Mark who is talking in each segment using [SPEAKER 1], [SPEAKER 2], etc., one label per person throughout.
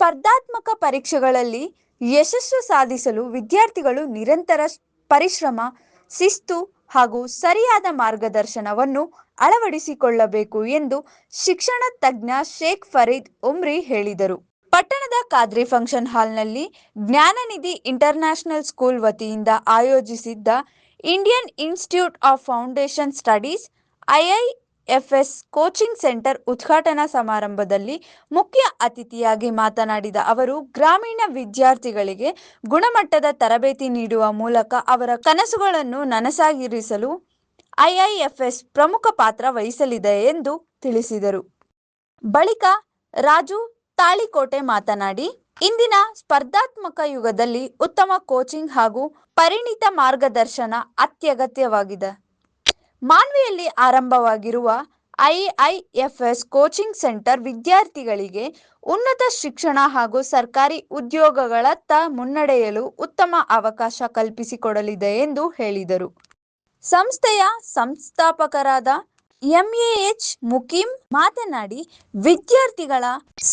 [SPEAKER 1] ಸ್ಪರ್ಧಾತ್ಮಕ ಪರೀಕ್ಷೆಗಳಲ್ಲಿ ಯಶಸ್ಸು ಸಾಧಿಸಲು ವಿದ್ಯಾರ್ಥಿಗಳು ನಿರಂತರ ಪರಿಶ್ರಮ, ಶಿಸ್ತು ಹಾಗೂ ಸರಿಯಾದ ಮಾರ್ಗದರ್ಶನವನ್ನು ಅಳವಡಿಸಿಕೊಳ್ಳಬೇಕು ಎಂದು ಶಿಕ್ಷಣ ತಜ್ಞ ಶೇಖ್ ಫರೀದ್ ಉಮ್ರಿ ಹೇಳಿದರು. ಪಟ್ಟಣದ ಖಾದ್ರಿ ಫಂಕ್ಷನ್ ಹಾಲ್ನಲ್ಲಿ ಜ್ಞಾನನಿಧಿ ಇಂಟರ್ನ್ಯಾಷನಲ್ ಸ್ಕೂಲ್ ವತಿಯಿಂದ ಆಯೋಜಿಸಿದ್ದ Indian institute of foundation studies IIFS coaching centre ಉದ್ಘಾಟನಾ ಸಮಾರಂಭದಲ್ಲಿ ಮುಖ್ಯ ಅತಿಥಿಯಾಗಿ ಮಾತನಾಡಿದ ಅವರು, ಗ್ರಾಮೀಣ ವಿದ್ಯಾರ್ಥಿಗಳಿಗೆ ಗುಣಮಟ್ಟದ ತರಬೇತಿ ನೀಡುವ ಮೂಲಕ ಅವರ ಕನಸುಗಳನ್ನು ನನಸಾಗಿಸಲು ಐಐಎಫ್ಎಸ್ ಪ್ರಮುಖ ಪಾತ್ರ ವಹಿಸಲಿದೆ ಎಂದು ತಿಳಿಸಿದರು. ಬಳಿಕ ರಾಜು ತಾಳಿಕೋಟೆ ಮಾತನಾಡಿ, ಇಂದಿನ ಸ್ಪರ್ಧಾತ್ಮಕ ಯುಗದಲ್ಲಿ ಉತ್ತಮ ಕೋಚಿಂಗ್ ಹಾಗೂ ಪರಿಣಿತ ಮಾರ್ಗದರ್ಶನ ಅತ್ಯಗತ್ಯವಾಗಿದೆ. ಮಾನ್ವಿಯಲ್ಲಿ ಆರಂಭವಾಗಿರುವ ಐಐಎಫ್ಎಸ್ ಕೋಚಿಂಗ್ ಸೆಂಟರ್ ವಿದ್ಯಾರ್ಥಿಗಳಿಗೆ ಉನ್ನತ ಶಿಕ್ಷಣ ಹಾಗೂ ಸರ್ಕಾರಿ ಉದ್ಯೋಗಗಳತ್ತ ಮುನ್ನಡೆಯಲು ಉತ್ತಮ ಅವಕಾಶ ಕಲ್ಪಿಸಿಕೊಡಲಿದೆ ಎಂದು ಹೇಳಿದರು. ಸಂಸ್ಥೆಯ ಸಂಸ್ಥಾಪಕರಾದ ಎಂಎಎಚ್ ಮುಕೀಂ ಮಾತನಾಡಿ, ವಿದ್ಯಾರ್ಥಿಗಳ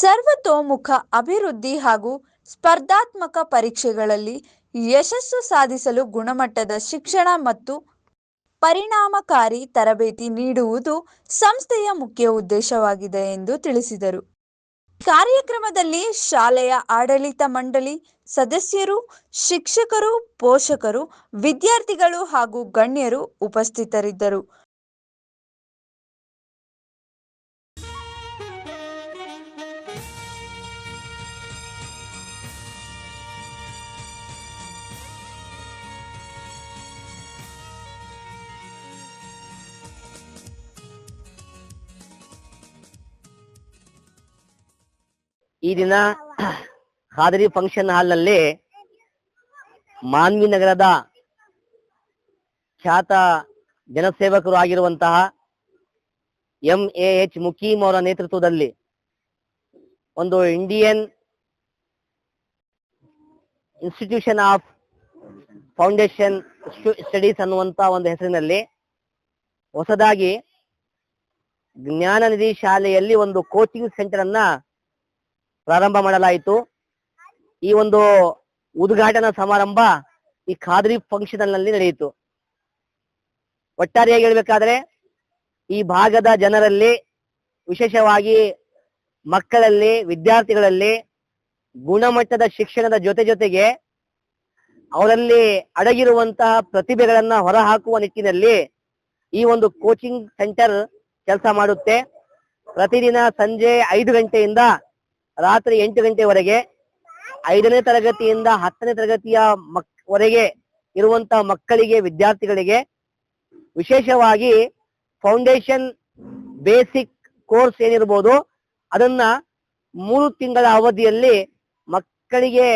[SPEAKER 1] ಸರ್ವತೋಮುಖ ಅಭಿವೃದ್ಧಿ ಹಾಗೂ ಸ್ಪರ್ಧಾತ್ಮಕ ಪರೀಕ್ಷೆಗಳಲ್ಲಿ ಯಶಸ್ಸು ಸಾಧಿಸಲು ಗುಣಮಟ್ಟದ ಶಿಕ್ಷಣ ಮತ್ತು ಪರಿಣಾಮಕಾರಿ ತರಬೇತಿ ನೀಡುವುದು ಸಂಸ್ಥೆಯ ಮುಖ್ಯ ಉದ್ದೇಶವಾಗಿದೆ ಎಂದು ತಿಳಿಸಿದರು. ಕಾರ್ಯಕ್ರಮದಲ್ಲಿ ಶಾಲೆಯ ಆಡಳಿತ ಮಂಡಳಿ ಸದಸ್ಯರು, ಶಿಕ್ಷಕರು, ಪೋಷಕರು, ವಿದ್ಯಾರ್ಥಿಗಳು ಹಾಗೂ ಗಣ್ಯರು ಉಪಸ್ಥಿತರಿದ್ದರು.
[SPEAKER 2] ಈ ದಿನ ಖಾದ್ರಿ ಫಂಕ್ಷನ್ ಹಾಲ್ ನಲ್ಲಿ ಮಾನ್ವಿ ನಗರದ ಖ್ಯಾತ ಜನಸೇವಕರು ಆಗಿರುವಂತಹ ಎಂಎಎಚ್ ಮುಕೀಂ ಅವರ ನೇತೃತ್ವದಲ್ಲಿ ಒಂದು Indian institution of foundation studies ಅನ್ನುವಂತ ಒಂದು ಹೆಸರಿನಲ್ಲಿ ಹೊಸದಾಗಿ ಜ್ಞಾನನಿಧಿ ಶಾಲೆಯಲ್ಲಿ ಒಂದು ಕೋಚಿಂಗ್ ಸೆಂಟರ್ ಅನ್ನ ಪ್ರಾರಂಭ ಮಾಡಲಾಯಿತು. ಈ ಒಂದು ಉದ್ಘಾಟನಾ ಸಮಾರಂಭ ಈ ಖಾದ್ರಿ ಫಂಕ್ಷನ್ ನಲ್ಲಿ ನಡೆಯಿತು. ಒಟ್ಟಾರೆಯಾಗಿ ಹೇಳಬೇಕಾದ್ರೆ ಈ ಭಾಗದ ಜನರಲ್ಲಿ, ವಿಶೇಷವಾಗಿ ಮಕ್ಕಳಲ್ಲಿ, ವಿದ್ಯಾರ್ಥಿಗಳಲ್ಲಿ ಗುಣಮಟ್ಟದ ಶಿಕ್ಷಣದ ಜೊತೆಗೆ ಅವರಲ್ಲಿ ಅಡಗಿರುವಂತಹ ಪ್ರತಿಭೆಗಳನ್ನ ಹೊರಹಾಕುವ ನಿಟ್ಟಿನಲ್ಲಿ ಈ ಒಂದು ಕೋಚಿಂಗ್ ಸೆಂಟರ್ ಕೆಲಸ ಮಾಡುತ್ತೆ. ಪ್ರತಿದಿನ ಸಂಜೆ 5 ಗಂಟೆಯಿಂದ ರಾತ್ರಿ 8 ಗಂಟೆವರೆಗೆ 5ನೇ ತರಗತಿಯಿಂದ 10ನೇ ತರಗತಿಯ ವರೆಗೆ ಇರುವಂತಹ ಮಕ್ಕಳಿಗೆ, ವಿದ್ಯಾರ್ಥಿಗಳಿಗೆ ವಿಶೇಷವಾಗಿ ಫೌಂಡೇಶನ್ ಬೇಸಿಕ್ ಕೋರ್ಸ್ ಏನಿರ್ಬೋದು ಅದನ್ನ 3 ತಿಂಗಳ ಅವಧಿಯಲ್ಲಿ ಮಕ್ಕಳಿಗೆ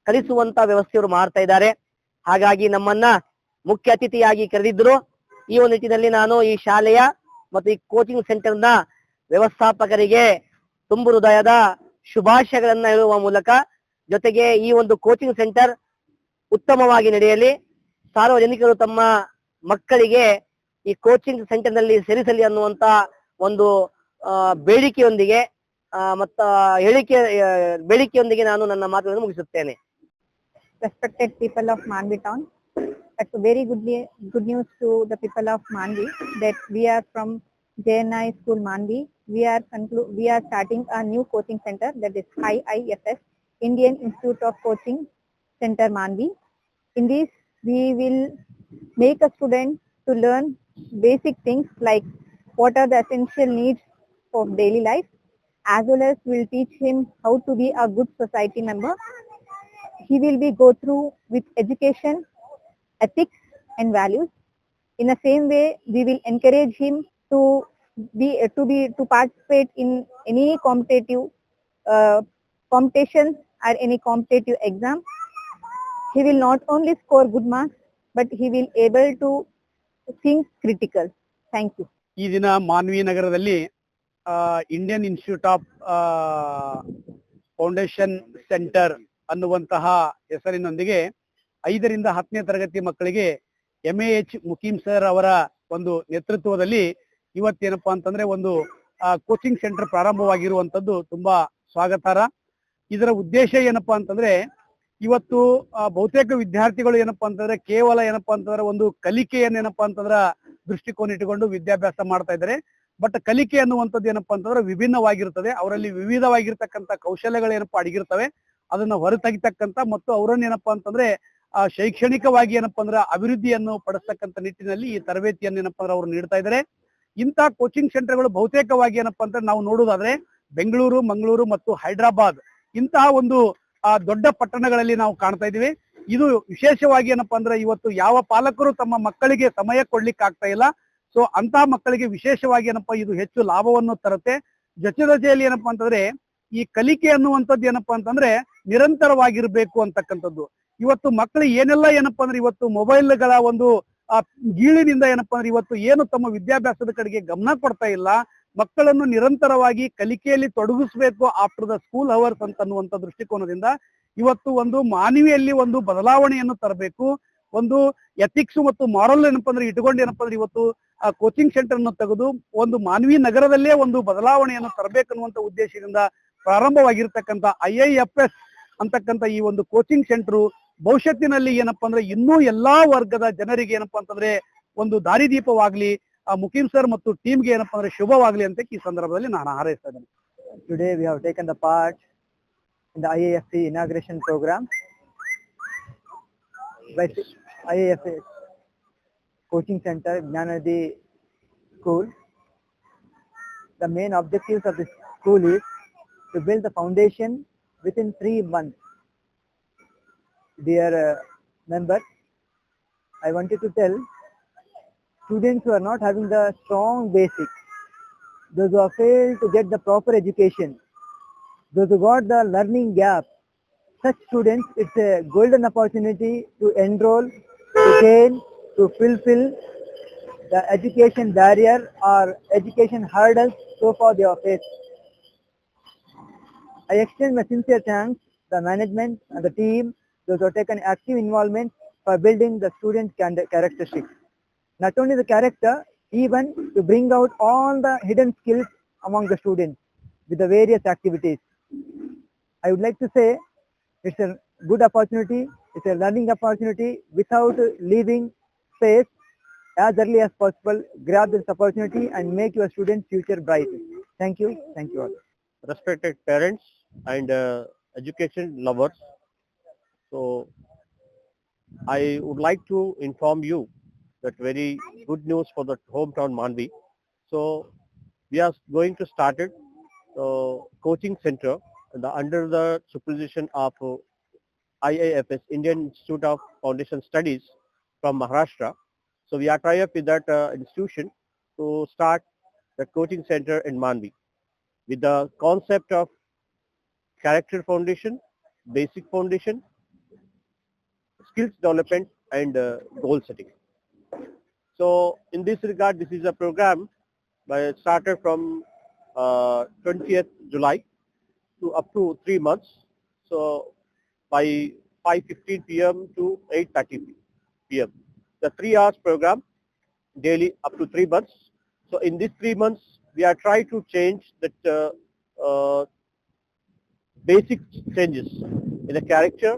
[SPEAKER 2] ಕಲಿಸುವಂತ ವ್ಯವಸ್ಥೆಯವರು ಮಾಡ್ತಾ ಇದ್ದಾರೆ. ಹಾಗಾಗಿ ನಮ್ಮನ್ನ ಮುಖ್ಯ ಅತಿಥಿಯಾಗಿ ಕರೆದಿದ್ರು. ಈ ಒಂದು ನಿಟ್ಟಿನಲ್ಲಿ ನಾನು ಈ ಶಾಲೆಯ ಮತ್ತು ಈ ಕೋಚಿಂಗ್ ಸೆಂಟರ್ನ ವ್ಯವಸ್ಥಾಪಕರಿಗೆ ತುಂಬು ಹೃದಯದ ಶುಭಾಶಯಗಳನ್ನ ಹೇಳುವ ಮೂಲಕ, ಜೊತೆಗೆ ಈ ಒಂದು ಕೋಚಿಂಗ್ ಸೆಂಟರ್ ಉತ್ತಮವಾಗಿ ನಡೆಯಲಿ, ಸಾರ್ವಜನಿಕರು ತಮ್ಮ ಮಕ್ಕಳಿಗೆ ಈ ಕೋಚಿಂಗ್ ಸೆಂಟರ್ ನಲ್ಲಿ ಸೇರಿಸಲಿ ಅನ್ನುವಂತ ಒಂದು ಬೇಡಿಕೆಯೊಂದಿಗೆ ಬೇಡಿಕೆಯೊಂದಿಗೆ ನಾನು ನನ್ನ ಮಾತುಗಳನ್ನು ಮುಗಿಸುತ್ತೇನೆ.
[SPEAKER 3] Respected people of Manvi town, that's a very good news to the people of Manvi that we are from JNI School Manvi. We are starting a new coaching center, that is IIFS, Indian Institute of Coaching Center Manvi. In this, we will make a student to learn basic things like what are the essential needs of daily life, as well as will teach him how to be a good society member. He will be go through with education, ethics and values. In the same way, we will encourage him to participate in any competitive competitions or any competitive exam. He will not only score good marks, but he will able to think critical. Thank you.
[SPEAKER 4] ಈ ದಿನ ಮಾನ್ವಿ ನಗರದಲ್ಲಿ Indian institute of foundation centre ಅನ್ನುವಂತಹ ಹೆಸರಿನೊಂದಿಗೆ 5ರಿಂದ 10ನೇ ತರಗತಿ ಮಕ್ಕಳಿಗೆ ಎಂಎಎಚ್ ಮುಕೀಂ sir ಅವರ ಒಂದು ನೇತೃತ್ವದಲ್ಲಿ ಇವತ್ತೇನಪ್ಪಾ ಅಂತಂದ್ರೆ ಒಂದು ಕೋಚಿಂಗ್ ಸೆಂಟರ್ ಪ್ರಾರಂಭವಾಗಿರುವಂತದ್ದು ತುಂಬಾ ಸ್ವಾಗತಾರ್ಹ. ಇದರ ಉದ್ದೇಶ ಏನಪ್ಪಾ ಅಂತಂದ್ರೆ ಇವತ್ತು ಬಹುತೇಕ ವಿದ್ಯಾರ್ಥಿಗಳು ಏನಪ್ಪಾ ಅಂತಂದ್ರೆ ಕೇವಲ ಏನಪ್ಪಾ ಅಂತಂದ್ರೆ ಒಂದು ಕಲಿಕೆಯನ್ನು ಏನಪ್ಪಾ ಅಂತಂದ್ರ ದೃಷ್ಟಿಕೋನ ಇಟ್ಟುಕೊಂಡು ವಿದ್ಯಾಭ್ಯಾಸ ಮಾಡ್ತಾ ಇದ್ದಾರೆ. ಬಟ್ ಕಲಿಕೆ ಅನ್ನುವಂಥದ್ದು ಏನಪ್ಪಾ ಅಂತಂದ್ರೆ ವಿಭಿನ್ನವಾಗಿರ್ತದೆ. ಅವರಲ್ಲಿ ವಿವಿಧವಾಗಿರ್ತಕ್ಕಂಥ ಕೌಶಲ್ಯಗಳು ಏನಪ್ಪಾ ಅಡಗಿರ್ತವೆ. ಅದನ್ನ ಹೊರತೆಗಿತಕ್ಕಂಥ ಮತ್ತು ಅವರನ್ನ ಏನಪ್ಪಾ ಅಂತಂದ್ರೆ ಶೈಕ್ಷಣಿಕವಾಗಿ ಏನಪ್ಪಾ ಅಂದ್ರೆ ಅಭಿವೃದ್ಧಿಯನ್ನು ಪಡಿಸ್ತಕ್ಕಂಥ ನಿಟ್ಟಿನಲ್ಲಿ ಈ ತರಬೇತಿಯನ್ನು ಏನಪ್ಪಾ ಅಂದ್ರೆ ಅವರು ನೀಡ್ತಾ ಇದ್ದಾರೆ. ಇಂಥ ಕೋಚಿಂಗ್ ಸೆಂಟರ್ಗಳು ಬಹುತೇಕವಾಗಿ ಏನಪ್ಪಾ ಅಂದ್ರೆ ನಾವು ನೋಡುವುದಾದ್ರೆ ಬೆಂಗಳೂರು, ಮಂಗಳೂರು ಮತ್ತು ಹೈದರಾಬಾದ್ ಇಂತಹ ಒಂದು ದೊಡ್ಡ ಪಟ್ಟಣಗಳಲ್ಲಿ ನಾವು ಕಾಣ್ತಾ ಇದೀವಿ. ಇದು ವಿಶೇಷವಾಗಿ ಏನಪ್ಪಾ ಅಂದ್ರೆ ಇವತ್ತು ಯಾವ ಪಾಲಕರು ತಮ್ಮ ಮಕ್ಕಳಿಗೆ ಸಮಯ ಕೊಡ್ಲಿಕ್ಕೆ ಆಗ್ತಾ ಇಲ್ಲ. ಸೊ ಅಂತಹ ಮಕ್ಕಳಿಗೆ ವಿಶೇಷವಾಗಿ ಏನಪ್ಪಾ ಇದು ಹೆಚ್ಚು ಲಾಭವನ್ನು ತರುತ್ತೆ. ಜೊತೆಯಲ್ಲಿ ಏನಪ್ಪಾ ಅಂತಂದ್ರೆ ಈ ಕಲಿಕೆ ಅನ್ನುವಂಥದ್ದು ಏನಪ್ಪಾ ಅಂತಂದ್ರೆ ನಿರಂತರವಾಗಿರ್ಬೇಕು ಅಂತಕ್ಕಂಥದ್ದು. ಇವತ್ತು ಮಕ್ಕಳು ಏನೆಲ್ಲ ಏನಪ್ಪಾ ಅಂದ್ರೆ ಇವತ್ತು ಮೊಬೈಲ್ಗಳ ಒಂದು ಗೀಳಿನಿಂದ ಏನಪ್ಪಾ ಅಂದ್ರೆ ಇವತ್ತು ಏನು ತಮ್ಮ ವಿದ್ಯಾಭ್ಯಾಸದ ಕಡೆಗೆ ಗಮನ ಕೊಡ್ತಾ ಇಲ್ಲ. ಮಕ್ಕಳನ್ನು ನಿರಂತರವಾಗಿ ಕಲಿಕೆಯಲ್ಲಿ ತೊಡಗಿಸ್ಬೇಕು ಆಫ್ಟರ್ ದ ಸ್ಕೂಲ್ ಅವರ್ಸ್ ಅಂತ ಅನ್ನುವಂಥ ದೃಷ್ಟಿಕೋನದಿಂದ ಇವತ್ತು ಒಂದು ಮಾನವೀಯಲ್ಲಿ ಒಂದು ಬದಲಾವಣೆಯನ್ನು ತರಬೇಕು. ಒಂದು ಎಥಿಕ್ಸ್ ಮತ್ತು ಮಾರಲ್ ಏನಪ್ಪಾ ಅಂದ್ರೆ ಇಟ್ಕೊಂಡು ಏನಪ್ಪಾ ಅಂದ್ರೆ ಇವತ್ತು ಕೋಚಿಂಗ್ ಸೆಂಟರ್ ಅನ್ನು ತೆಗೆದು ಒಂದು ಮಾನವೀಯ ನಗರದಲ್ಲೇ ಒಂದು ಬದಲಾವಣೆಯನ್ನು ತರಬೇಕನ್ನುವಂತ ಉದ್ದೇಶದಿಂದ ಪ್ರಾರಂಭವಾಗಿರ್ತಕ್ಕಂಥ IIFS ಅಂತಕ್ಕಂಥ ಈ ಒಂದು ಕೋಚಿಂಗ್ ಸೆಂಟರ್ ಭವಿಷ್ಯತ್ತಿನಲ್ಲಿ ಏನಪ್ಪಾ ಅಂದ್ರೆ ಇನ್ನೂ ಎಲ್ಲಾ ವರ್ಗದ ಜನರಿಗೆ ಏನಪ್ಪಾ ಅಂತಂದ್ರೆ ಒಂದು ದಾರಿದೀಪವಾಗ್ಲಿ, ಮುಕೀಮ್ ಸರ್ ಮತ್ತು ಟೀಮ್ಗೆ ಏನಪ್ಪಾ ಅಂದ್ರೆ ಶುಭವಾಗ್ಲಿ ಅಂತ ಈ ಸಂದರ್ಭದಲ್ಲಿ ನಾನು ಹಾರೈಸ್ತಾ ಇದ್ದೇನೆ.
[SPEAKER 5] Today we have taken the part in the IIFC inauguration program by IIFC coaching center Gnananidhi school. The main objectives of this school is to build the foundation within 3 months. Dear members, I wanted to tell students who are not having the strong basics, those who have failed to get the proper education, those who got the learning gap, such students, it's a golden opportunity to enroll, to gain, to fulfill the education barrier or education hurdles so far they have faced. I extend my sincere thanks to the management and the team, those who have taken active involvement for building the student characteristics. Not only the character, even to bring out all the hidden skills among the students with the various activities. I would like to say it's a good opportunity, it's a learning opportunity. Without leaving space, as early as possible, grab this opportunity and make your students' future bright. Thank you all.
[SPEAKER 6] Respected parents and education lovers, so I would like to inform you that very good news for the hometown Manvi. So we are going to start it coaching center under the supervision of IIFS, Indian Institute of Foundation Studies from Maharashtra. So we are tied up with that institution to start the coaching center in Manvi with the concept of character foundation, basic foundation, skills development and goal setting. So in this regard, this is a program started from 20th July to up to 3 months. So by 5:15 p.m. to 8:30 p.m. The 3 hours program daily up to 3 months. So in these 3 months, we are trying to change that basic changes in the character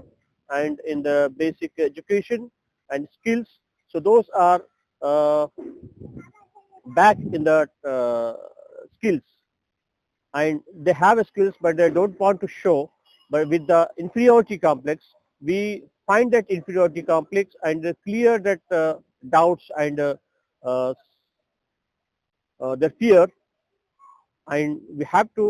[SPEAKER 6] and in the basic education and skills. So those are back in the skills, and they have skills but they don't want to show. But with the inferiority complex, we find that inferiority complex and clear that doubts and the fear, and we have to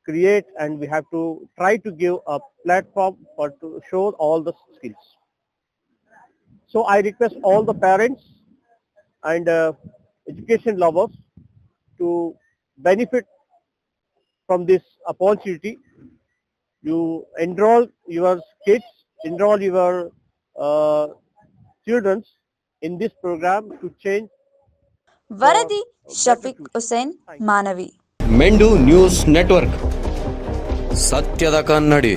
[SPEAKER 6] create and we have to try to give a platform for to show all the skills. So I request all the parents and education lovers to benefit from this opportunity. You enroll your kids, enroll your children in this program to change.
[SPEAKER 1] ವರದಿ Shafiq Hussain, Manvi.
[SPEAKER 7] ಮೆಂಡು news network, ಸತ್ಯದ ಕನ್ನಡಿ.